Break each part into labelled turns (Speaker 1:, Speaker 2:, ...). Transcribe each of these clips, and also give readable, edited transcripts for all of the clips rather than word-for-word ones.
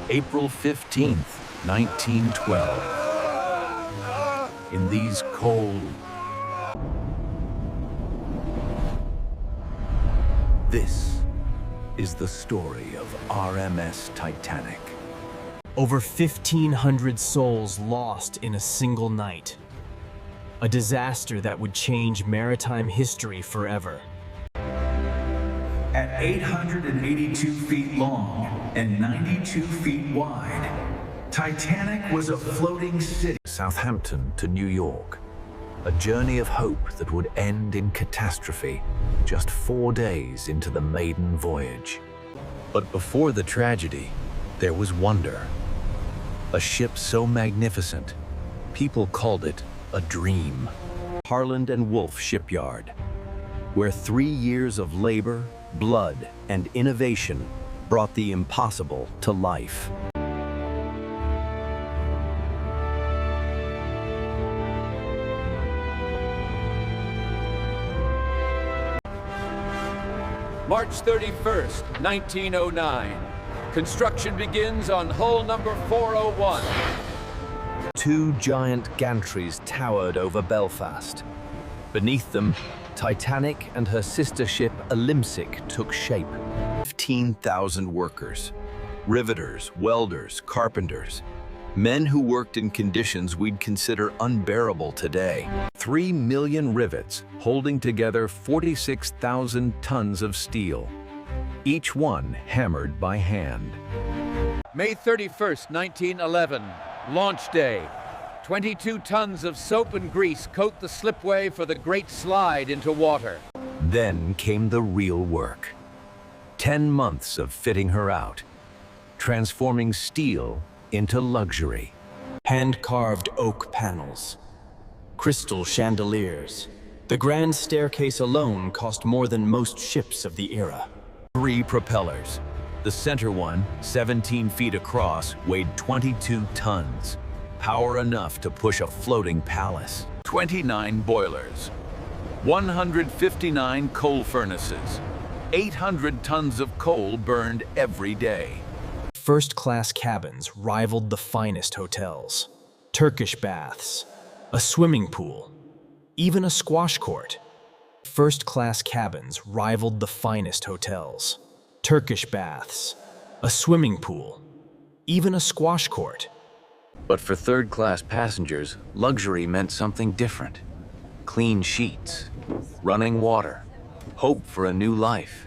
Speaker 1: April 15th, 1912. In these cold... This is the story of RMS Titanic.
Speaker 2: Over 1,500 souls lost in a single night. A disaster that would change maritime history forever.
Speaker 1: At 882 feet long and 92 feet wide, Titanic was a floating city. Southampton to New York, a journey of hope that would end in catastrophe just 4 days into the maiden voyage. But before the tragedy, there was wonder. A ship so magnificent, people called it a dream. Harland and Wolff Shipyard, where 3 years of labor, blood, and innovation brought the impossible to life.
Speaker 3: March 31st, 1909. Construction begins on hull number 401.
Speaker 1: 2 giant gantries towered over Belfast. Beneath them, Titanic and her sister ship Unsinkable took shape. 15,000 workers, riveters, welders, carpenters, men who worked in conditions we'd consider unbearable today. 3 million rivets holding together 46,000 tons of steel, each one hammered by hand.
Speaker 3: May 31st, 1911, launch day. 22 tons of soap and grease coat the slipway for the great slide into water.
Speaker 1: Then came the real work. 10 months of fitting her out, transforming steel into luxury.
Speaker 2: Hand-carved oak panels, crystal chandeliers. The grand staircase alone cost more than most ships of the era.
Speaker 1: 3 propellers. The center one, 17 feet across, weighed 22 tons. Power enough to push a floating palace. 29 boilers, 159 coal furnaces, 800 tons of coal burned every day.
Speaker 2: First-class cabins rivaled the finest hotels. Turkish baths, a swimming pool, even a squash court. First-class cabins rivaled the finest hotels. Turkish baths, a swimming pool, even a squash court.
Speaker 1: But for third-class passengers, luxury meant something different. Clean sheets, running water, hope for a new life.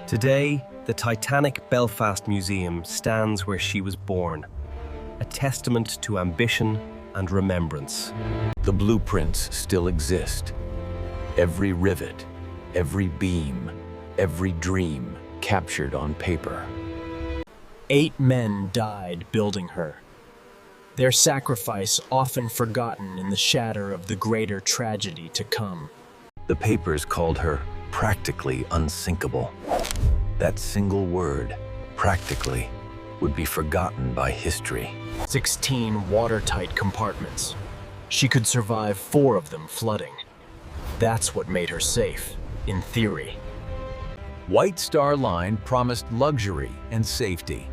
Speaker 4: Today, the Titanic Belfast Museum stands where she was born, a testament to ambition and remembrance.
Speaker 1: The blueprints still exist. Every rivet, every beam, every dream captured on paper.
Speaker 2: 8 men died building her. Their sacrifice often forgotten in the shadow of the greater tragedy to come.
Speaker 1: The papers called her practically unsinkable. That single word, practically, would be forgotten by history.
Speaker 2: 16 watertight compartments. She could survive 4 of them flooding. That's what made her safe, in theory.
Speaker 1: White Star Line promised luxury and safety.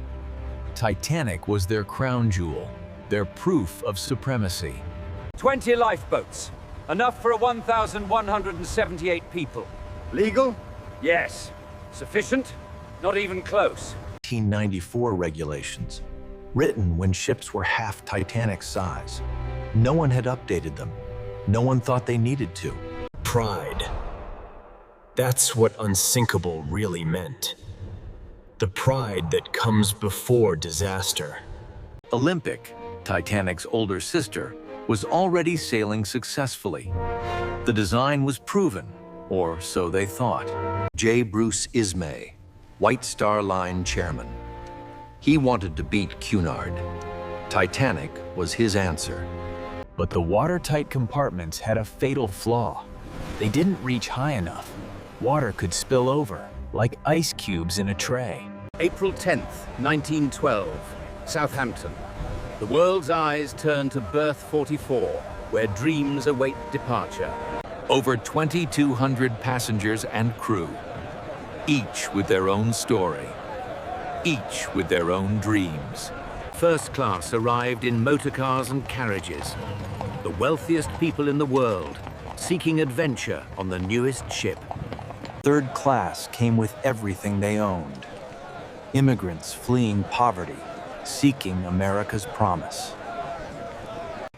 Speaker 1: Titanic was their crown jewel, their proof of supremacy.
Speaker 3: 20 lifeboats, enough for 1,178 people.
Speaker 5: Legal?
Speaker 3: Yes. Sufficient? Not even close.
Speaker 1: 1894 regulations, written when ships were half Titanic's size. No one had updated them. No one thought they needed to.
Speaker 2: Pride. That's what unsinkable really meant. The pride that comes before disaster.
Speaker 1: Olympic, Titanic's older sister, was already sailing successfully. The design was proven, or so they thought. J. Bruce Ismay, White Star Line chairman. He wanted to beat Cunard. Titanic was his answer.
Speaker 6: But the watertight compartments had a fatal flaw. They didn't reach high enough. Water could spill over, like ice cubes in a tray.
Speaker 3: April 10th, 1912, Southampton. The world's eyes turn to berth 44, where dreams await departure.
Speaker 1: Over 2,200 passengers and crew, each with their own story.
Speaker 3: each with their own dreams. First class arrived in motorcars and carriages. The wealthiest people in the world, seeking adventure on the newest ship.
Speaker 2: Third class came with everything they owned. Immigrants fleeing poverty, seeking America's promise.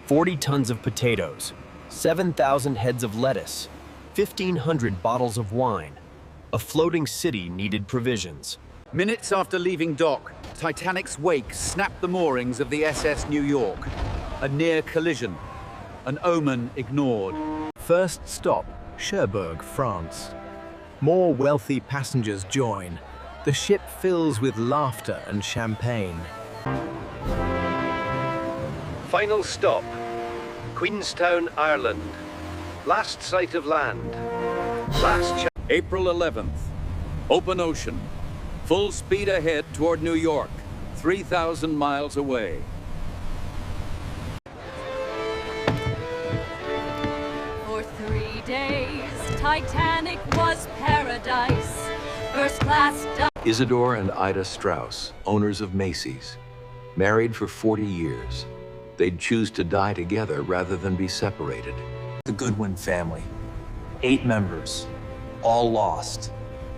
Speaker 2: 40 tons of potatoes, 7,000 heads of lettuce, 1,500 bottles of wine. A floating city needed provisions.
Speaker 3: Minutes after leaving dock, Titanic's wake snapped the moorings of the SS New York. A near collision, an omen ignored.
Speaker 6: First stop, Shipwreck, France. More wealthy passengers join. The ship fills with laughter and champagne.
Speaker 4: Final stop, Queenstown, Ireland. Last sight of land.
Speaker 3: April 11th, open ocean. Full speed ahead toward New York, 3,000 miles away.
Speaker 5: For 3 days, Titanic was paradise. First class
Speaker 1: Isidore and Ida Strauss, owners of Macy's, married for 40 years. They'd choose to die together rather than be separated.
Speaker 2: The Goodwin family. 8 members, all lost.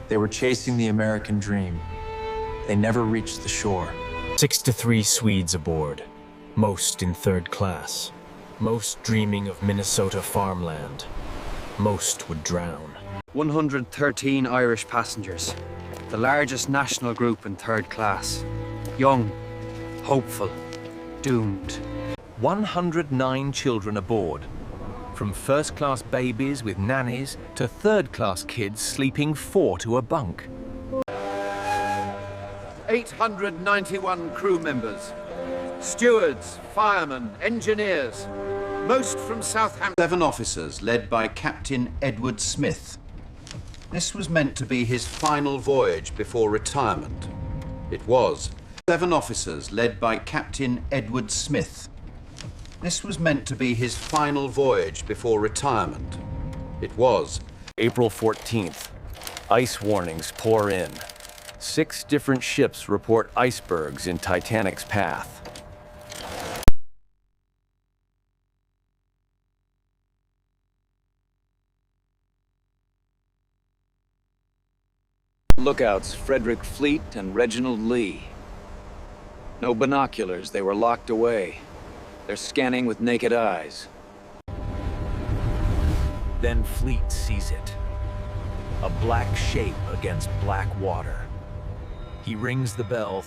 Speaker 2: They were chasing the American dream. They never reached the shore. 6 to 3 Swedes aboard, most in third class. Most dreaming of Minnesota farmland. Most would drown.
Speaker 7: 113 Irish passengers, the largest national group in third class. Young, hopeful, doomed.
Speaker 6: 109 children aboard. From first-class babies with nannies to third-class kids sleeping 4 to a bunk.
Speaker 3: 891 crew members. Stewards, firemen, engineers. Most from Southampton.
Speaker 8: 7 officers led by Captain Edward Smith. This was meant to be his final voyage before retirement. It was. 7 officers led by Captain Edward Smith. This was meant to be his final voyage before retirement. It was.
Speaker 6: April 14th. Ice warnings pour in. 6 different ships report icebergs in Titanic's path.
Speaker 3: Lookouts Frederick Fleet and Reginald Lee. No binoculars, they were locked away. They're scanning with naked eyes.
Speaker 6: Then Fleet sees it. A black shape against black water. He rings the bell.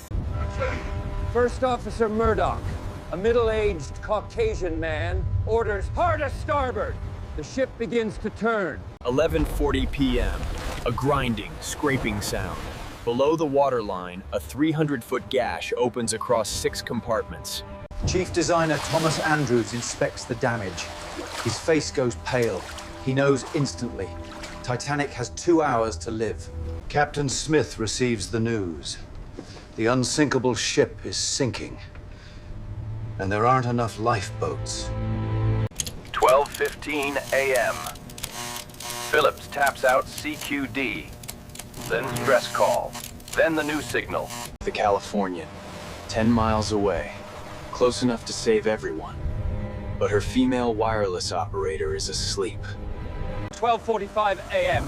Speaker 3: First Officer Murdoch, a middle-aged Caucasian man, orders hard a starboard. The ship begins to turn.
Speaker 2: 11:40 p.m. A grinding, scraping sound. Below the waterline, a 300-foot gash opens across 6 compartments.
Speaker 9: Chief designer Thomas Andrews inspects the damage. His face goes pale. He knows instantly. Titanic has 2 hours to live.
Speaker 8: Captain Smith receives the news. The unsinkable ship is sinking. And there aren't enough lifeboats.
Speaker 4: 12:15 a.m. Phillips taps out CQD. Then stress call. Then the new signal.
Speaker 2: The Californian, 10 miles away. Close enough to save everyone. But her female wireless operator is asleep.
Speaker 3: 12:45 a.m.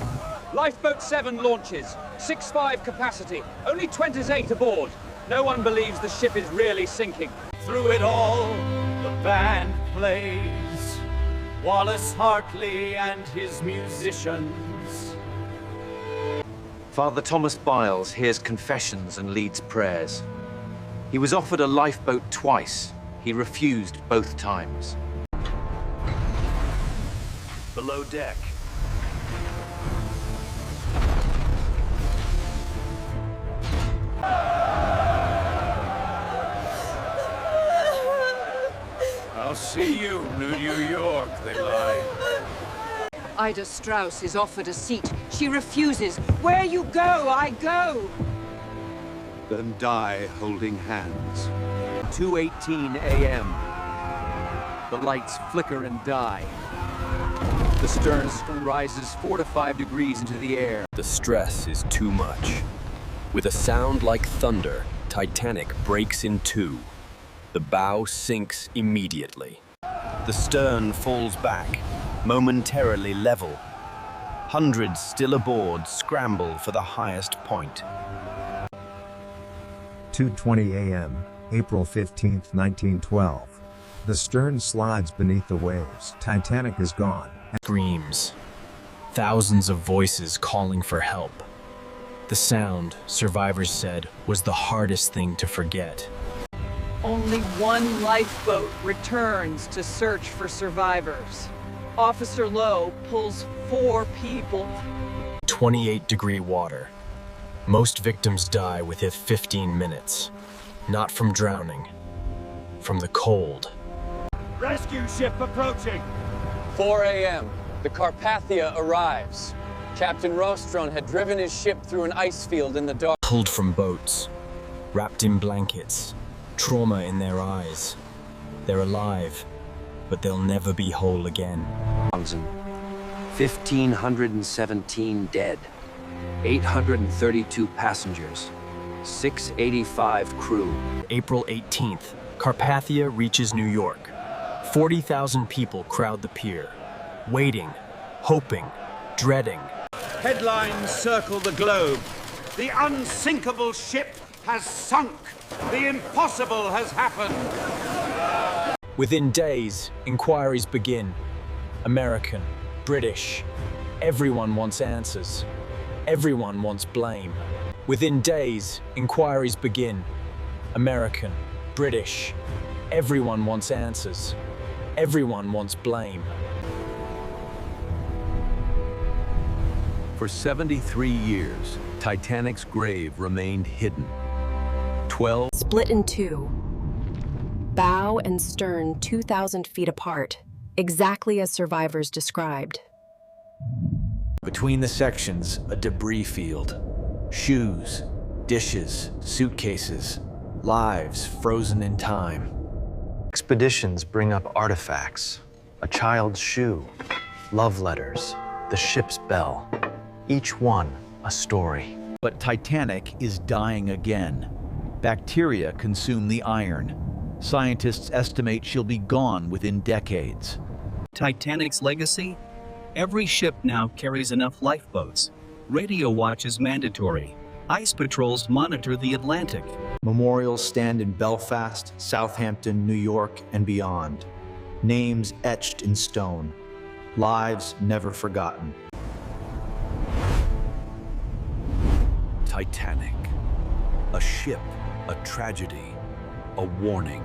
Speaker 3: Lifeboat 7 launches. 6.5 capacity. Only 28 aboard. No one believes the ship is really sinking.
Speaker 10: Through it all, the band plays. Wallace Hartley and his musicians.
Speaker 7: Father Thomas Biles hears confessions and leads prayers. He was offered a lifeboat twice. He refused both times.
Speaker 4: Below deck.
Speaker 10: I'll see you, New York, they lie.
Speaker 5: Ida Strauss is offered a seat. She refuses. Where you go, I go.
Speaker 8: Then die holding hands.
Speaker 3: 2:18 a.m. The lights flicker and die. The stern rises 4 to 5 degrees into the air.
Speaker 2: The stress is too much.
Speaker 4: With a sound like thunder, Titanic breaks in two. The bow sinks immediately. The stern falls back, momentarily level. Hundreds still aboard scramble for the highest point.
Speaker 11: 2:20 a.m., April 15, 1912. The stern slides beneath the waves. Titanic is gone.
Speaker 2: Screams. Thousands of voices calling for help. The sound, survivors said, was the hardest thing to forget.
Speaker 5: Only one lifeboat returns to search for survivors. Officer Lowe pulls 4 people.
Speaker 2: 28-degree water. Most victims die within 15 minutes. Not from drowning, from the cold.
Speaker 10: Rescue ship approaching!
Speaker 12: 4 a.m. The Carpathia arrives. Captain Rostron had driven his ship through an ice field in the dark.
Speaker 2: Pulled from boats, wrapped in blankets, trauma in their eyes. They're alive, but they'll never be whole again.
Speaker 3: 1,517 dead, 832 passengers, 685 crew.
Speaker 2: April 18th, Carpathia reaches New York. 40,000 people crowd the pier, waiting, hoping, dreading.
Speaker 10: Headlines circle the globe. The unsinkable ship has sunk. The impossible has happened.
Speaker 2: Within days, inquiries begin. American, British, everyone wants answers. Everyone wants blame. Within days, inquiries begin. American, British, everyone wants answers. Everyone wants blame.
Speaker 3: For 73 years, Titanic's grave remained hidden. 12
Speaker 13: split in two. Bow and stern 2,000 feet apart, exactly as survivors described.
Speaker 6: Between the sections, a debris field. Shoes, dishes, suitcases, lives frozen in time.
Speaker 9: Expeditions bring up artifacts. A child's shoe, love letters, the ship's bell. Each one a story.
Speaker 1: But Titanic is dying again. Bacteria consume the iron. Scientists estimate she'll be gone within decades.
Speaker 14: Titanic's legacy? Every ship now carries enough lifeboats. Radio watch is mandatory. Ice patrols monitor the Atlantic.
Speaker 9: Memorials stand in Belfast, Southampton, New York, and beyond. Names etched in stone. Lives never forgotten.
Speaker 3: Titanic. A ship, a tragedy, a warning.